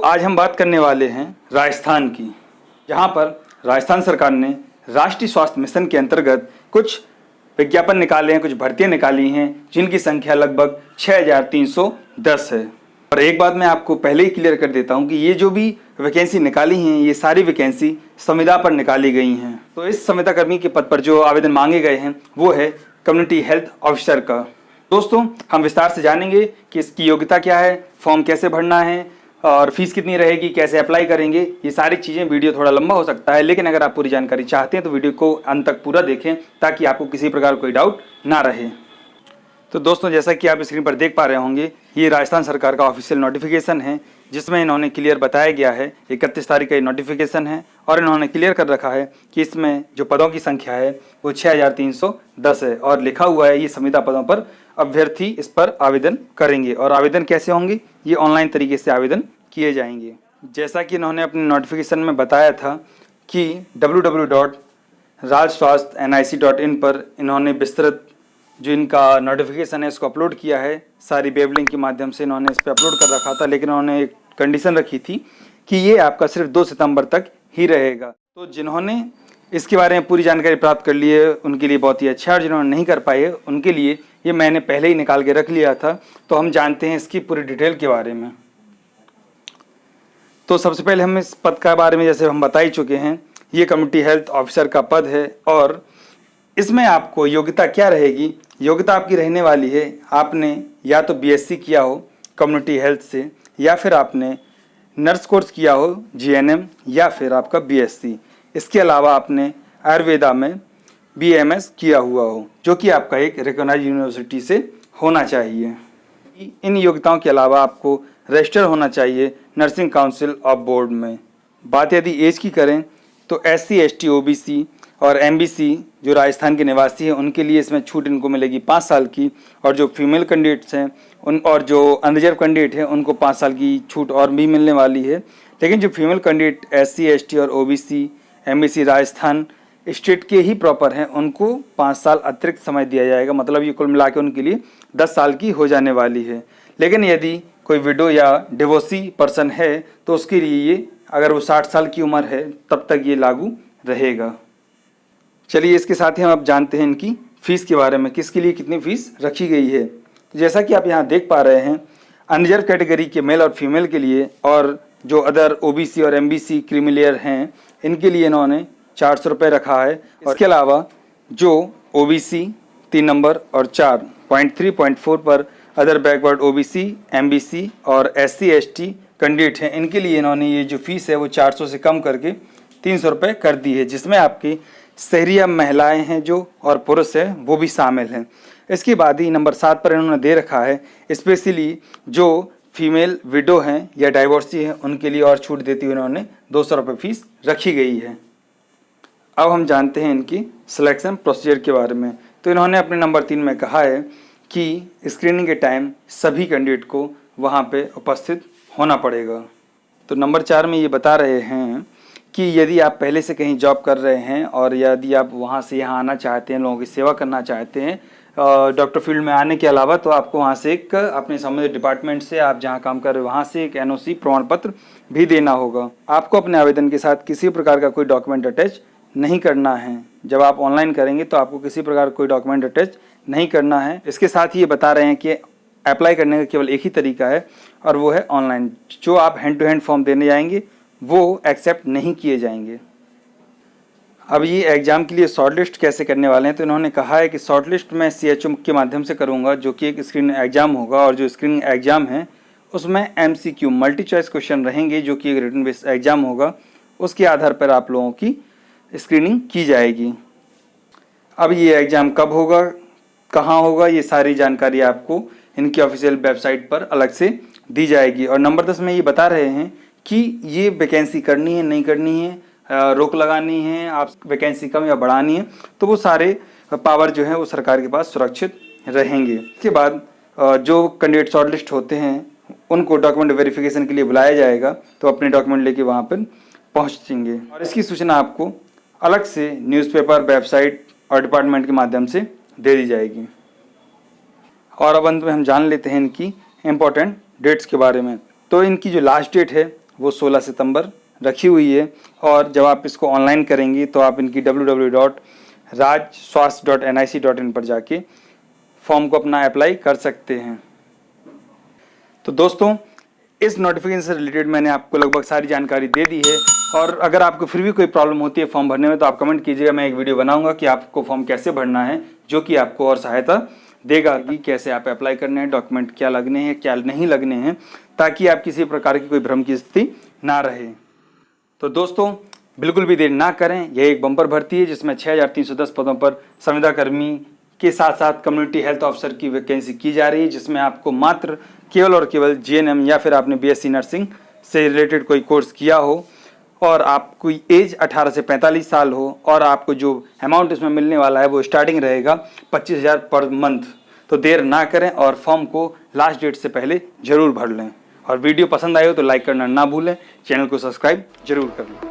आज हम बात करने वाले हैं राजस्थान की, जहां पर राजस्थान सरकार ने राष्ट्रीय स्वास्थ्य मिशन के अंतर्गत कुछ विज्ञापन निकाले हैं, कुछ भर्तियां निकाली हैं, जिनकी संख्या लगभग 6310 है। और एक बात मैं आपको पहले ही क्लियर कर देता हूं कि ये जो भी वैकेंसी निकाली हैं, ये सारी वैकेंसी संविदा पर निकाली गई हैं। तो इस संविदा कर्मी के पद पर जो आवेदन मांगे गए हैं वो है कम्युनिटी हेल्थ ऑफिसर का। दोस्तों, हम विस्तार से जानेंगे कि इसकी योग्यता क्या है, फॉर्म कैसे भरना है और फीस कितनी रहेगी, कैसे अप्लाई करेंगे। ये सारी चीज़ें, वीडियो थोड़ा लंबा हो सकता है, लेकिन अगर आप पूरी जानकारी चाहते हैं तो वीडियो को अंत तक पूरा देखें ताकि आपको किसी प्रकार कोई डाउट ना रहे। तो दोस्तों, जैसा कि आप स्क्रीन पर देख पा रहे होंगे, ये राजस्थान सरकार का ऑफिशियल नोटिफिकेशन है, जिसमें इन्होंने क्लियर बताया गया है 31 तारीख का ये नोटिफिकेशन है और इन्होंने क्लियर कर रखा है कि इसमें जो पदों की संख्या है वो 6310 है और लिखा हुआ है ये संविदा पदों पर अभ्यर्थी इस पर आवेदन करेंगे। और आवेदन कैसे होंगे, ये ऑनलाइन तरीके से आवेदन किए जाएंगे। जैसा कि इन्होंने अपने नोटिफिकेशन में बताया था कि www.rajswasthnic.in पर इन्होंने विस्तृत जो इनका नोटिफिकेशन है इसको अपलोड किया है। सारी वेब लिंक के माध्यम से इन्होंने इस पर अपलोड कर रखा था, लेकिन उन्होंने एक कंडीशन रखी थी कि ये आपका सिर्फ 2 सितंबर तक ही रहेगा। तो जिन्होंने इसके बारे में पूरी जानकारी प्राप्त कर ली है उनके लिए बहुत ही अच्छा है, और जिन्होंने नहीं कर पाए उनके लिए ये मैंने पहले ही निकाल के रख लिया था। तो हम जानते हैं इसकी पूरी डिटेल के बारे में। तो सबसे पहले हम इस पद का बारे में जैसे हम बता ही चुके हैं, ये कम्युनिटी हेल्थ ऑफिसर का पद है और इसमें आपको योग्यता क्या रहेगी। योग्यता आपकी रहने वाली है, आपने या तो बीएससी किया हो कम्युनिटी हेल्थ से, या फिर आपने नर्स कोर्स किया हो जीएनएम, या फिर आपका बीएससी। इसके अलावा आपने आयुर्वेदा में बीएमएस किया हुआ हो, जो कि आपका एक रिकॉग्नाइज्ड यूनिवर्सिटी से होना चाहिए। इन योग्यताओं के अलावा आपको रजिस्टर होना चाहिए नर्सिंग काउंसिल ऑफ बोर्ड में। बात यदि एज की करें तो SC ST OBC और MBC जो राजस्थान के निवासी हैं उनके लिए इसमें छूट इनको मिलेगी 5 साल की, और जो फीमेल कैंडिडेट्स हैं उन और जो अनरिजर्व कैंडिडेट हैं उनको 5 साल की छूट और भी मिलने वाली है। लेकिन जो फीमेल कैंडिडेट SC ST और OBC MBC राजस्थान स्टेट के ही प्रॉपर हैं उनको 5 साल अतिरिक्त समय दिया जाएगा। मतलब ये कुल मिला के उनके लिए 10 साल की हो जाने वाली है। लेकिन यदि कोई विडो या डिवोर्सी पर्सन है तो उसके लिए ये, अगर वो 60 साल की उम्र है तब तक ये लागू रहेगा। चलिए, इसके साथ ही हम अब जानते हैं इनकी फ़ीस के बारे में, किसके लिए कितनी फ़ीस रखी गई है। तो जैसा कि आप यहाँ देख पा रहे हैं, अनरिजर्व कैटेगरी के मेल और फीमेल के लिए और जो अदर OBC और MBC क्रीमी लेयर हैं इनके लिए इन्होंने 400 रुपये रखा है। और इसके अलावा जो OBC 3 नंबर और 4.3.4 पर अदर बैकवर्ड OBC MBC और SC ST कैंडिडेट हैं, इनके लिए इन्होंने ये जो फीस है वो 400 से कम करके 300 रुपये कर दी है, जिसमें आपकी शहरी महिलाएं हैं जो और पुरुष है वो भी शामिल हैं। इसके बाद ही नंबर 7 पर इन्होंने दे रखा है स्पेशली जो फीमेल विडो हैं या डाइवोर्सी हैं उनके लिए और छूट देती हुई इन्होंने 200 रुपये फीस रखी गई है। अब हम जानते हैं इनकी सिलेक्शन प्रोसीजर के बारे में। तो इन्होंने अपने नंबर 3 में कहा है कि स्क्रीनिंग के टाइम सभी कैंडिडेट को वहाँ पे उपस्थित होना पड़ेगा। तो नंबर 4 में ये बता रहे हैं कि यदि आप पहले से कहीं जॉब कर रहे हैं और यदि आप वहाँ से यहाँ आना चाहते हैं, लोगों की सेवा करना चाहते हैं डॉक्टर फील्ड में आने के अलावा, तो आपको वहाँ से एक अपने संबंधित डिपार्टमेंट से, आप जहाँ काम कर रहे हो वहाँ से एक NOC प्रमाण पत्र भी देना होगा। आपको अपने आवेदन के साथ किसी प्रकार का कोई डॉक्यूमेंट अटैच नहीं करना है। जब आप ऑनलाइन करेंगे तो आपको किसी प्रकार कोई डॉक्यूमेंट अटैच नहीं करना है। इसके साथ ही ये बता रहे हैं कि अप्लाई करने का केवल एक ही तरीका है और वो है ऑनलाइन। जो आप हैंड टू हैंड फॉर्म देने जाएंगे वो एक्सेप्ट नहीं किए जाएंगे। अब ये एग्ज़ाम के लिए शॉर्टलिस्ट कैसे करने वाले हैं, तो इन्होंने कहा है कि शॉर्टलिस्ट मैं CHO के माध्यम से करूँगा, जो कि एक स्क्रीनिंग एग्ज़ाम होगा। और जो स्क्रीनिंग एग्ज़ाम है उसमें MCQ मल्टी चॉइस क्वेश्चन रहेंगे, जो कि एक रिटन बेस्ड एग्ज़ाम होगा। उसके आधार पर आप लोगों की स्क्रीनिंग की जाएगी। अब ये एग्ज़ाम कब होगा, कहाँ होगा, ये सारी जानकारी आपको इनकी ऑफिशियल वेबसाइट पर अलग से दी जाएगी। और नंबर 10 में ये बता रहे हैं कि ये वैकेंसी करनी है नहीं करनी है, रोक लगानी है, आप वैकेंसी कम या बढ़ानी है, तो वो सारे पावर जो है वो सरकार के पास सुरक्षित रहेंगे। इसके बाद जो कैंडिडेट शॉर्टलिस्ट होते हैं उनको डॉक्यूमेंट वेरिफिकेशन के लिए बुलाया जाएगा, तो अपने डॉक्यूमेंट लेके वहाँ पर पहुँचेंगे। और इसकी सूचना आपको अलग से न्यूज़पेपर, वेबसाइट और डिपार्टमेंट के माध्यम से दे दी जाएगी। और अब अंत में हम जान लेते हैं इनकी इम्पोर्टेंट डेट्स के बारे में। तो इनकी जो लास्ट डेट है वो 16 सितंबर रखी हुई है। और जब आप इसको ऑनलाइन करेंगी तो आप इनकी www.rajswast.nic.in पर जाके फॉर्म को अपना अप्लाई कर सकते हैं। तो दोस्तों, इस नोटिफिकेशन से रिलेटेड मैंने आपको लगभग सारी जानकारी दे दी है। और अगर आपको फिर भी कोई प्रॉब्लम होती है फॉर्म भरने में तो आप कमेंट कीजिएगा, मैं एक वीडियो बनाऊंगा कि आपको फॉर्म कैसे भरना है, जो कि आपको और सहायता देगा कि कैसे आप अप्लाई करने हैं, डॉक्यूमेंट क्या लगने हैं, क्या नहीं लगने हैं, ताकि आप किसी प्रकार की कोई भ्रम की स्थिति ना रहे। तो दोस्तों, बिल्कुल भी देर ना करें, यह एक बम्पर भर्ती है जिसमें 6310 पदों पर संविदा कर्मी के साथ साथ कम्युनिटी हेल्थ ऑफिसर की वैकेंसी की जा रही है, जिसमें आपको मात्र केवल और केवल जीएनएम या फिर आपने बीएससी नर्सिंग से रिलेटेड कोई कोर्स किया हो और आपकी एज 18 से 45 साल हो और आपको जो अमाउंट इसमें मिलने वाला है वो स्टार्टिंग रहेगा 25,000 पर मंथ। तो देर ना करें और फॉर्म को लास्ट डेट से पहले जरूर भर लें। और वीडियो पसंद आए हो तो लाइक करना ना भूलें, चैनल को सब्सक्राइब जरूर कर लें।